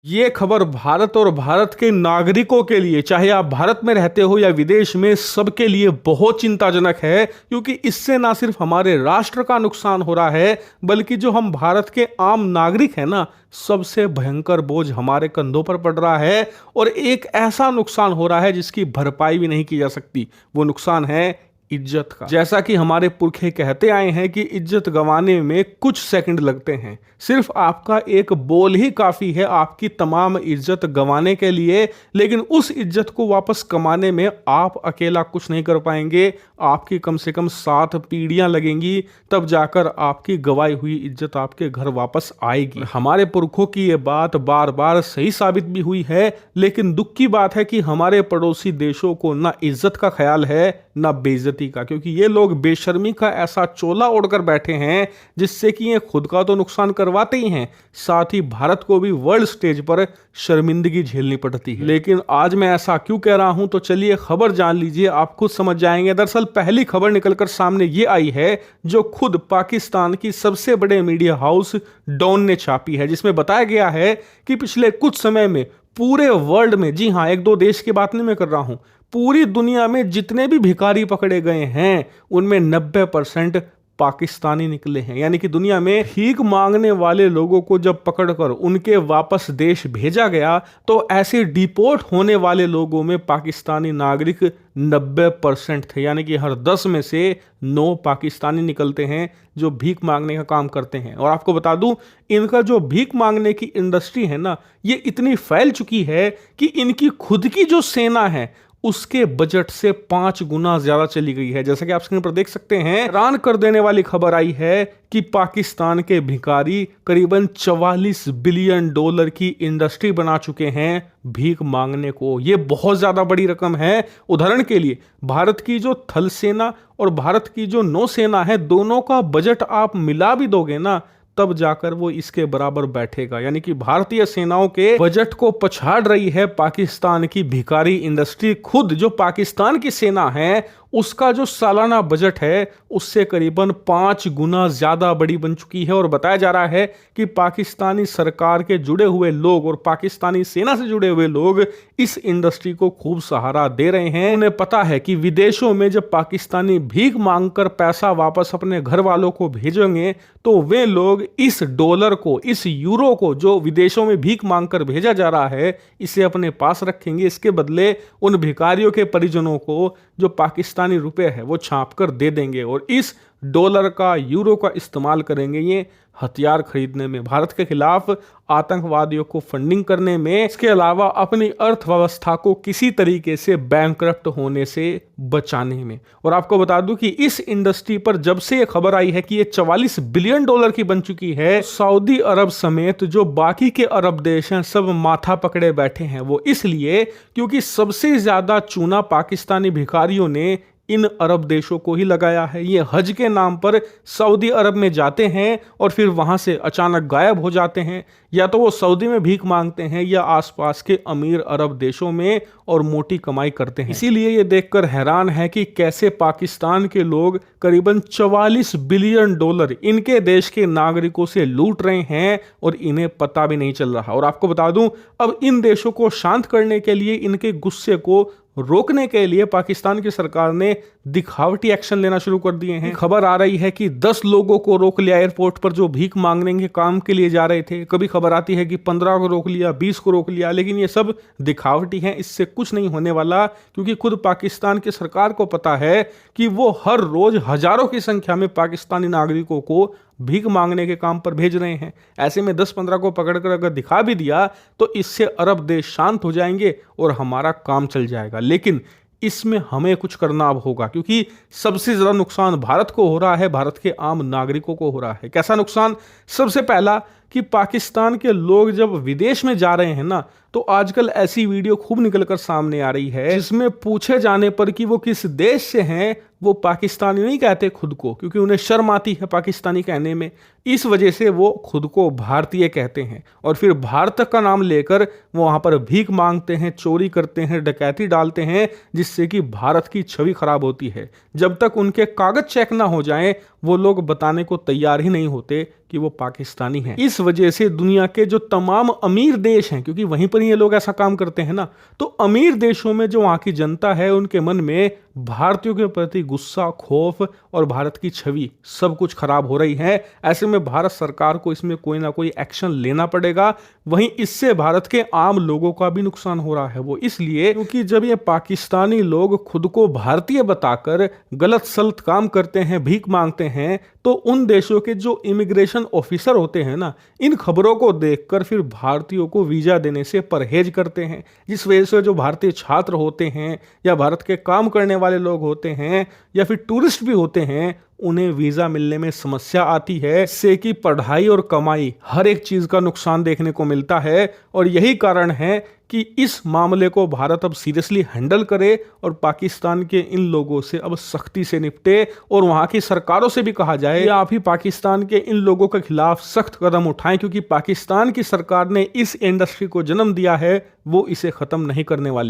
ये खबर भारत और भारत के नागरिकों के लिए, चाहे आप भारत में रहते हो या विदेश में, सबके लिए बहुत चिंताजनक है। क्योंकि इससे ना सिर्फ हमारे राष्ट्र का नुकसान हो रहा है, बल्कि जो हम भारत के आम नागरिक हैं ना, सबसे भयंकर बोझ हमारे कंधों पर पड़ रहा है। और एक ऐसा नुकसान हो रहा है जिसकी भरपाई भी नहीं की जा सकती। वो नुकसान है इज्जत का। जैसा कि हमारे पुरखे कहते आए हैं कि इज्जत गंवाने में कुछ सेकंड लगते हैं। सिर्फ आपका एक बोल ही काफी है आपकी तमाम इज्जत गंवाने के लिए। लेकिन उस इज्जत को वापस कमाने में आप अकेला कुछ नहीं कर पाएंगे। आपकी कम से कम 7 पीढ़ियां लगेंगी, तब जाकर आपकी गंवाई हुई इज्जत आपके घर वापस आएगी। हमारे पुरखों की ये बात बार बार सही साबित भी हुई है। लेकिन दुख की बात है कि हमारे पड़ोसी देशों को ना इज्जत का ख्याल है ना बेइज्जती का। क्योंकि ये लोग बेशर्मी का ऐसा चोला ओढ़कर बैठे हैं जिससे कि ये खुद का तो नुकसान करवाते ही हैं, साथ ही भारत को भी वर्ल्ड स्टेज पर शर्मिंदगी झेलनी पड़ती है। लेकिन आज मैं ऐसा क्यों कह रहा हूं, तो चलिए खबर जान लीजिए, आप खुद समझ जाएंगे। दरअसल पहली खबर निकलकर सामने ये आई है जो खुद पाकिस्तान की सबसे बड़े मीडिया हाउस डॉन ने छापी है, जिसमें बताया गया है कि पिछले कुछ समय में पूरे वर्ल्ड में, जी हां, 1-2 देश की बात नहीं मैं कर रहा हूं, पूरी दुनिया में जितने भी भिखारी पकड़े गए हैं उनमें 90% पाकिस्तानी निकले हैं। यानी कि दुनिया में भीख मांगने वाले लोगों को जब पकड़कर उनके वापस देश भेजा गया तो ऐसे डिपोर्ट होने वाले लोगों में पाकिस्तानी नागरिक 90% थे। यानी कि हर 10 में से 9 पाकिस्तानी निकलते हैं जो भीख मांगने का काम करते हैं। और आपको बता दूं, इनका जो भीख मांगने की इंडस्ट्री है ना, ये इतनी फैल चुकी है कि इनकी खुद की जो सेना है उसके बजट से 5 गुना ज्यादा चली गई है। जैसा कि आप स्क्रीन पर देख सकते हैं, हैरान कर देने वाली खबर आई है कि पाकिस्तान के भिखारी करीबन $44 बिलियन की इंडस्ट्री बना चुके हैं भीख मांगने को। ये बहुत ज्यादा बड़ी रकम है। उदाहरण के लिए भारत की जो थल सेना और भारत की जो नौसेना है, दोनों का बजट आप मिला भी दोगे ना, तब जाकर वो इसके बराबर बैठेगा। यानी कि भारतीय सेनाओं के बजट को पछाड़ रही है पाकिस्तान की भिखारी इंडस्ट्री। खुद जो पाकिस्तान की सेना है उसका जो सालाना बजट है उससे करीबन 5 गुना ज्यादा बड़ी बन चुकी है। और बताया जा रहा है कि पाकिस्तानी सरकार के जुड़े हुए लोग और पाकिस्तानी सेना से जुड़े हुए लोग इस इंडस्ट्री को खूब सहारा दे रहे हैं। उन्हें पता है कि विदेशों में जब पाकिस्तानी भीख मांगकर पैसा वापस अपने घर वालों को भेजेंगे तो वे लोग इस डॉलर को, इस यूरो को जो विदेशों में भीख मांगकर भेजा जा रहा है, इसे अपने पास रखेंगे। इसके बदले उन भिखारियों के परिजनों को जो पाकिस्तानी रुपए है वो छाप कर दे देंगे और इस डॉलर का, यूरो का इस्तेमाल करेंगे ये हथियार खरीदने में, भारत के खिलाफ आतंकवादियों को फंडिंग करने में, इसके अलावा अपनी अर्थव्यवस्था को किसी तरीके से बैंकरप्ट होने से बचाने में। और आपको बता दूं कि इस इंडस्ट्री पर जब से ये खबर आई है कि ये $44 बिलियन की बन चुकी है, सऊदी अरब समेत जो बाकी के अरब देश हैं सब माथा पकड़े बैठे हैं। वो इसलिए क्योंकि सबसे ज्यादा चूना पाकिस्तानी भिखारियों ने इन अरब देशों को ही लगाया है। ये हज के नाम पर सऊदी अरब में जाते हैं और फिर वहां से अचानक गायब हो जाते हैं। या तो वो सऊदी में भीख मांगते हैं या आसपास के अमीर अरब देशों में और मोटी कमाई करते हैं। इसीलिए ये देखकर हैरान है कि कैसे पाकिस्तान के लोग करीबन $44 बिलियन इनके देश के नागरिकों से लूट रहे हैं और इन्हें पता भी नहीं चल रहा। और आपको बता दूं, अब इन देशों को शांत करने के लिए, इनके गुस्से को रोकने के लिए पाकिस्तान की सरकार ने दिखावटी एक्शन लेना शुरू कर दिए हैं। खबर आ रही है कि 10 लोगों को रोक लिया एयरपोर्ट पर जो भीख मांगने के काम के लिए जा रहे थे। कभी खबर आती है कि 15 को रोक लिया, 20 को रोक लिया, लेकिन ये सब दिखावटी है। इससे कुछ नहीं होने वाला, क्योंकि खुद पाकिस्तान की सरकार को पता है कि वो हर रोज हजारों की संख्या में पाकिस्तानी नागरिकों को भीख मांगने के काम पर भेज रहे हैं। ऐसे में 10-15 को पकड़कर अगर दिखा भी दिया तो इससे अरब देश शांत हो जाएंगे और हमारा काम चल जाएगा। लेकिन इसमें हमें कुछ करना अब होगा, क्योंकि सबसे ज्यादा नुकसान भारत को हो रहा है, भारत के आम नागरिकों को हो रहा है। कैसा नुकसान? सबसे पहला कि पाकिस्तान के लोग जब विदेश में जा रहे हैं ना, तो आजकल ऐसी वीडियो खूब निकलकर सामने आ रही है जिसमें पूछे जाने पर कि वो किस देश से हैं, वो पाकिस्तानी नहीं कहते खुद को, क्योंकि उन्हें शर्म आती है पाकिस्तानी कहने में। इस वजह से वो खुद को भारतीय कहते हैं और फिर भारत का नाम लेकर वो वहां पर भीख मांगते हैं, चोरी करते हैं, डकैती डालते हैं, जिससे कि भारत की छवि खराब होती है। जब तक उनके कागज चेक ना हो जाएं, वो लोग बताने को तैयार ही नहीं होते कि वो पाकिस्तानी हैं। इस वजह से दुनिया के जो तमाम अमीर देश हैं, क्योंकि वहीं पर ये लोग ऐसा काम करते हैं ना, तो अमीर देशों में जो वहां की जनता है उनके मन में भारतीयों के प्रति गुस्सा, खौफ और भारत की छवि सब कुछ खराब हो रही है। ऐसे में भारत सरकार को इसमें कोई ना कोई एक्शन लेना पड़ेगा। वहीं इससे भारत के आम लोगों का भी नुकसान हो रहा है। वो इसलिए क्योंकि जब ये पाकिस्तानी लोग खुद को भारतीय बताकर गलत सलत काम करते हैं, भीख मांगते हैं, तो उन देशों के जो इमिग्रेशन ऑफिसर होते हैं ना, इन खबरों को देखकर फिर भारतीयों को वीजा देने से परहेज करते हैं। जिस वजह से जो भारतीय छात्र होते हैं या भारत के काम करने वाले लोग होते हैं या फिर टूरिस्ट भी होते हैं, उन्हें वीजा मिलने में समस्या आती है। इससे कि पढ़ाई और कमाई हर एक चीज का नुकसान देखने को मिलता है। और यही कारण है कि इस मामले को भारत अब सीरियसली हैंडल करे और पाकिस्तान के इन लोगों से अब सख्ती से निपटे और वहां की सरकारों से भी कहा जाए कि आप ही पाकिस्तान के इन लोगों के खिलाफ सख्त कदम उठाएं, क्योंकि पाकिस्तान की सरकार ने इस इंडस्ट्री को जन्म दिया है, वो इसे खत्म नहीं करने वाली।